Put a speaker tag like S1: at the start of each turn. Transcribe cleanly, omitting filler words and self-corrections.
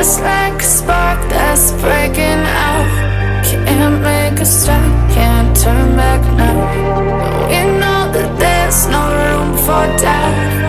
S1: just like a spark that's breaking out. Can't make a stop, can't turn back now. We know that there's no room for doubt.